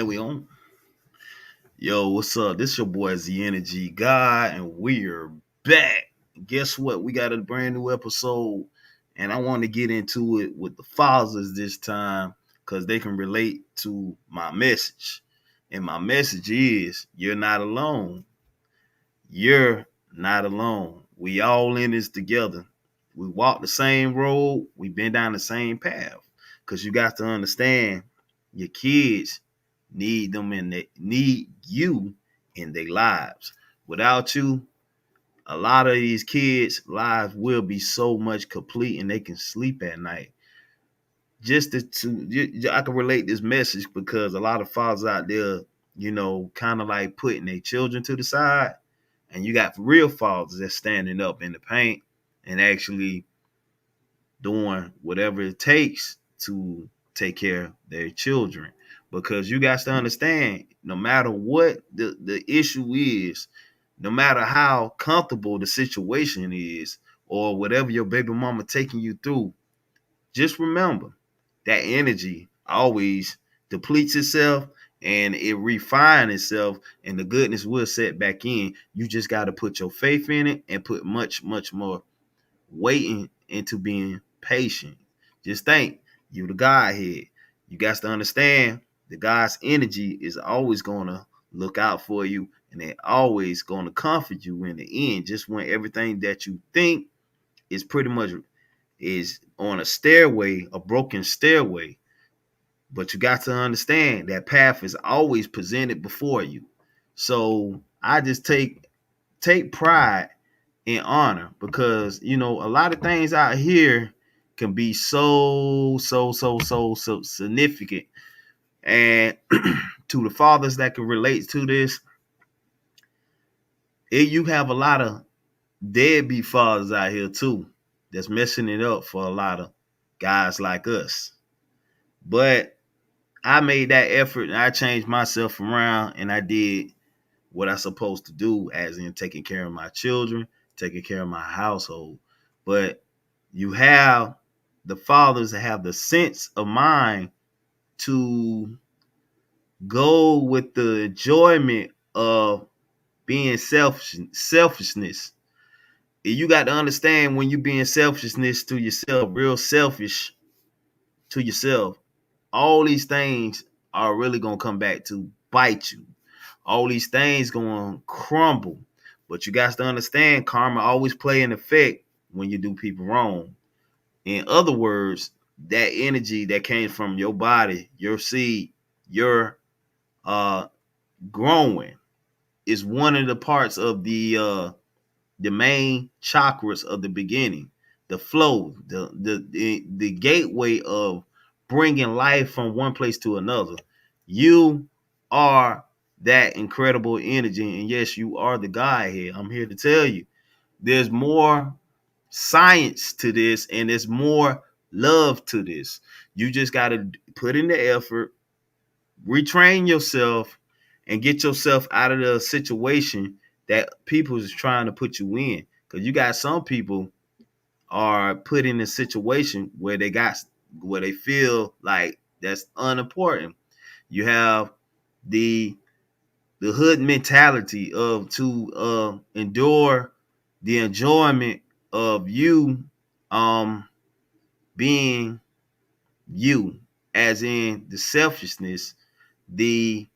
And we on. Yo, what's up? This your boy Z Energy Guy, and we're back. Guess what? We got a brand new episode, and I want to get into it with the fathers this time because they can relate to my message. And my message is you're not alone. You're not alone. We all in this together. We walk the same road. We've been down the same path. Cause you got to understand, your kids need them and they need you in their lives. Without you, a lot of these kids' lives will be so much complete and they can sleep at night. I can relate this message because a lot of fathers out there, kind of like putting their children to the side, and you got real fathers that's standing up in the paint and actually doing whatever it takes to take care of their children. Because you got to understand, no matter what the issue is, no matter how comfortable the situation is, or whatever your baby mama taking you through, just remember that energy always depletes itself and it refines itself, and the goodness will set back in. You just got to put your faith in it and put much, much more waiting into being patient. Just think, you the Godhead. You got to understand the God's energy is always going to look out for you, and they're always going to comfort you in the end. Just when everything that you think is pretty much is on a stairway, a broken stairway. But you got to understand that path is always presented before you. So I just take pride and honor because a lot of things out here can be so significant. And to the fathers that can relate to this, you have a lot of deadbeat fathers out here too that's messing it up for a lot of guys like us. But I made that effort and I changed myself around and I did what I'm supposed to do, as in taking care of my children, taking care of my household. But you have the fathers that have the sense of mind to go with the enjoyment of being selfishness. You got to understand, when you being selfishness to yourself, real selfish to yourself, all these things are really going to come back to bite you. All these things going to crumble. But you got to understand, karma always play an effect when you do people wrong. In other words, that energy that came from your body, your seed, your growing, is one of the parts of the main chakras of the beginning, the flow, the gateway of bringing life from one place to another. You are that incredible energy, and yes, you are the guy here. I'm here to tell you, there's more science to this, and there's more love to this. You just got to put in the effort, retrain yourself, and get yourself out of the situation that people is trying to put you in. Because you got some people are put in a situation where they feel like that's unimportant. You have the hood mentality of to endure the enjoyment of you being you, as in the selfishness, the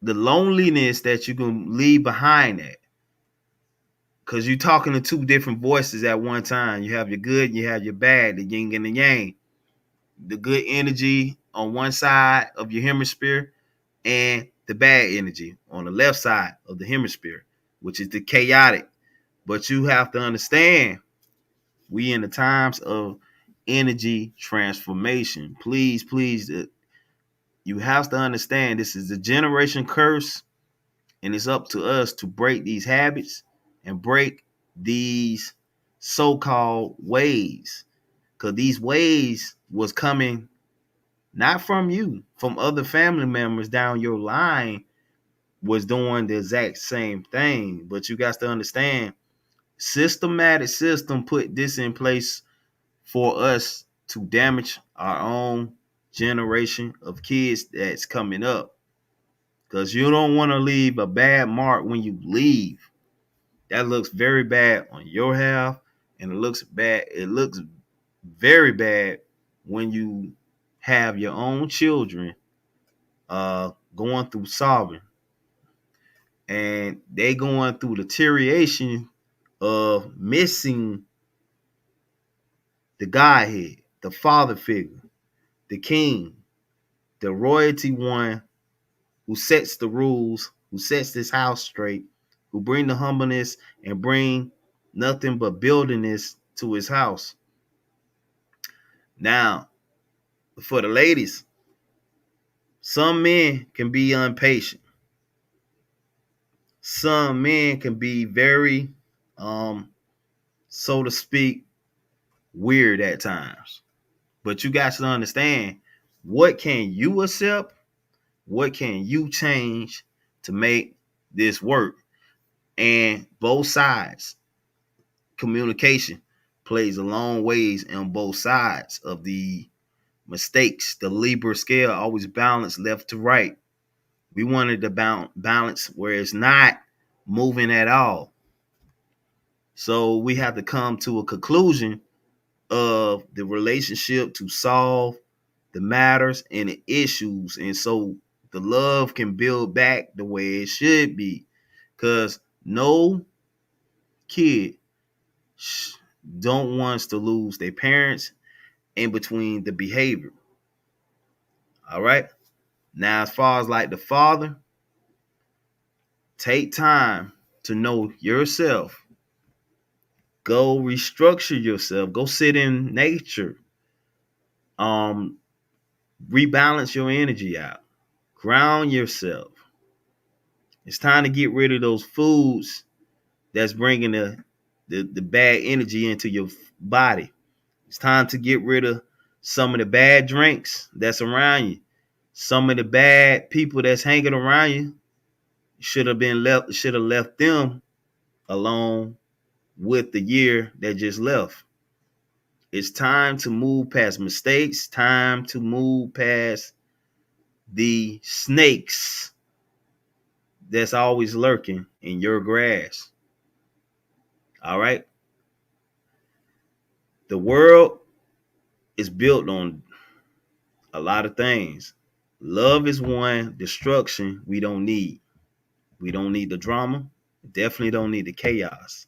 loneliness that you can leave behind that. Because you're talking to two different voices at one time. You have your good and you have your bad, the yin and the yang. The good energy on one side of your hemisphere and the bad energy on the left side of the hemisphere, which is the chaotic. But you have to understand, we in the times of energy transformation. Please, you have to understand, this is the generation curse, and it's up to us to break these habits and break these so-called ways. Because these ways was coming not from you, from other family members down your line was doing the exact same thing. But you got to understand, systematic system put this in place for us to damage our own generation of kids that's coming up, because you don't want to leave a bad mark when you leave. That looks very bad on your half, and it looks bad. It looks very bad when you have your own children going through sobbing, and they going through the deterioration of missing the Godhead, the father figure, the king, the royalty one who sets the rules, who sets this house straight, who bring the humbleness and bring nothing but buildingness to his house. Now, for the ladies, some men can be impatient. Some men can be very, so to speak, weird at times. But you guys to understand, what can you accept? What can you change to make this work? And both sides, communication plays a long ways on both sides of the mistakes. The Libra scale always balanced left to right. We wanted to balance where it's not moving at all. So we have to come to a conclusion of the relationship to solve the matters and the issues. And so the love can build back the way it should be. Because no kid don't want to lose their parents in between the behavior. All right. Now, as far as like the father, take time to know yourself. Go restructure yourself. Go sit in nature. Um, Rebalance your energy out. Ground yourself. It's time to get rid of those foods that's bringing the bad energy into your body. It's time to get rid of some of the bad drinks that's around you. Some of the bad people that's hanging around you should have left them alone with the year that just left. It's time to move past mistakes, time to move past the snakes that's always lurking in your grass. All right? The world is built on a lot of things. Love is one, destruction we don't need. We don't need the drama, definitely don't need the chaos.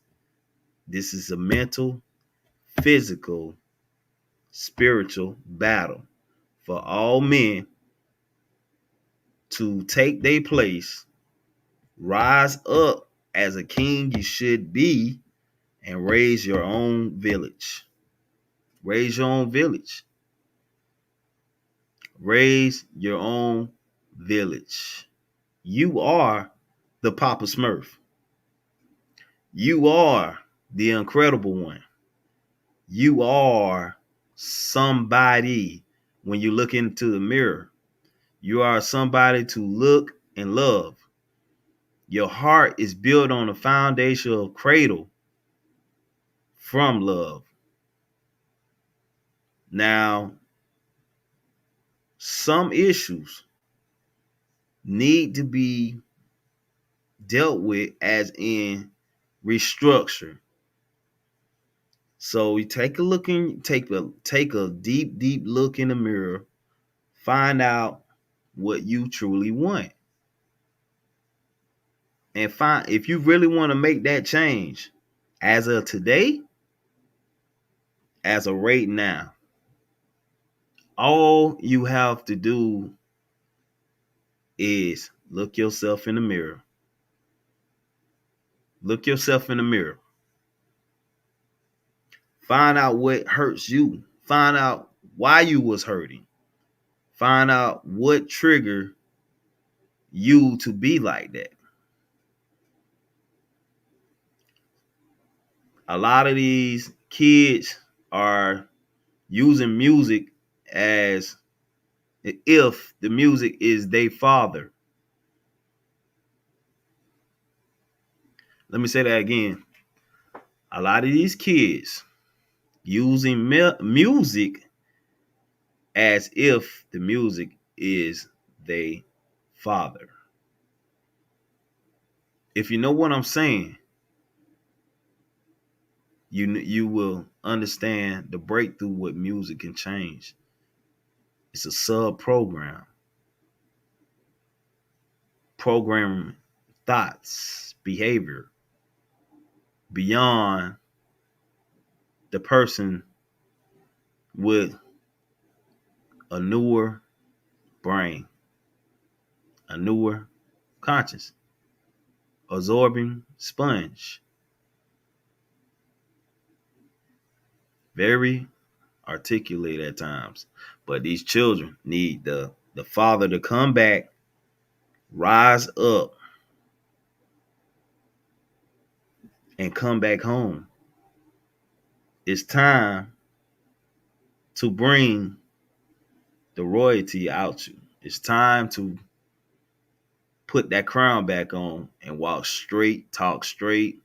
This is a mental, physical, spiritual battle for all men to take their place, rise up as a king you should be, and raise your own village. Raise your own village. Raise your own village. You are the Papa Smurf. You are the incredible one. You are somebody when you look into the mirror. You are somebody to look and love. Your heart is built on a foundation of cradle from love. Now, some issues need to be dealt with as in restructure. So you take a look in, take a deep look in the mirror, find out what you truly want. And find if you really want to make that change as of today, as of right now, all you have to do is look yourself in the mirror. Look yourself in the mirror. Find out what hurts you. Find out why you was hurting. Find out what triggered you to be like that. A lot of these kids are using music as if the music is their father. Let me say that again. A lot of these kids using music as if the music is their father. If you know what I'm saying, you will understand the breakthrough what music can change. It's a sub program, programming thoughts, behavior beyond the person with a newer brain, a newer conscious, absorbing sponge. Very articulate at times. But these children need the father to come back, rise up, and come back home. It's time to bring the royalty out you. It's time to put that crown back on and walk straight, talk straight,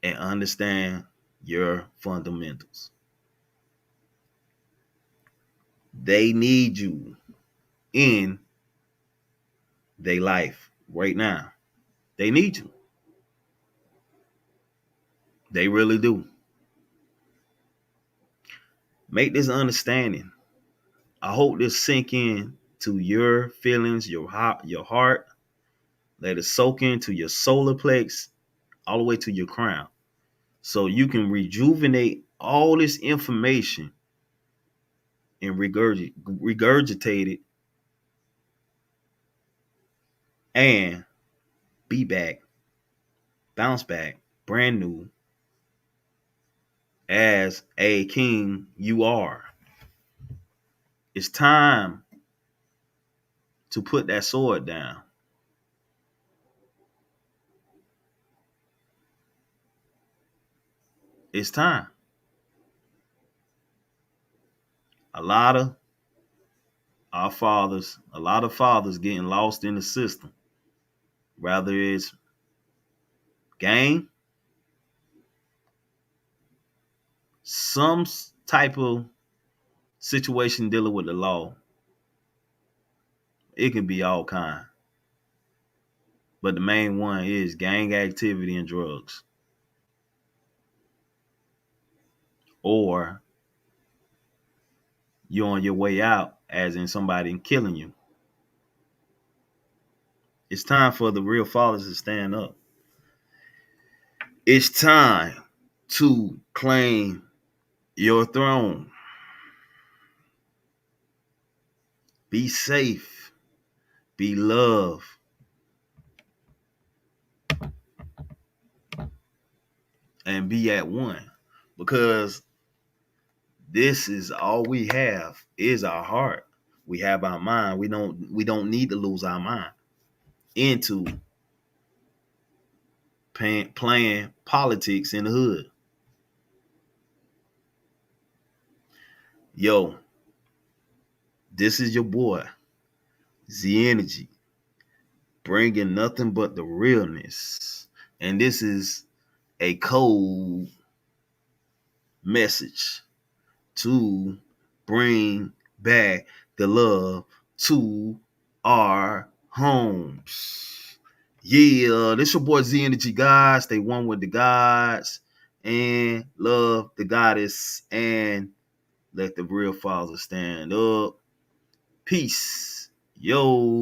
and understand your fundamentals. They need you in their life right now. They need you. They really do. Make this understanding. I hope this sink in to your feelings, your heart. Let it soak into your solar plex, all the way to your crown. So you can rejuvenate all this information and regurgitate it and be back, bounce back, brand new as a king you are. It's time to put that sword down. It's time. A lot of a lot of fathers getting lost in the system. Rather it's gang, some type of situation dealing with the law. It can be all kind. But the main one is gang activity and drugs. Or you're on your way out, as in somebody killing you. It's time for the real fathers to stand up. It's time to claim your throne. Be safe. Be loved. And be at one. Because this is all we have is our heart. We have our mind. We don't need to lose our mind into playing politics in the hood. Yo, this is your boy, Z Energy, bringing nothing but the realness. And this is a cold message to bring back the love to our homes. Yeah, this your boy Z Energy, guys. Stay one with the gods and love the goddess and let the real father stand up. Peace. Yo.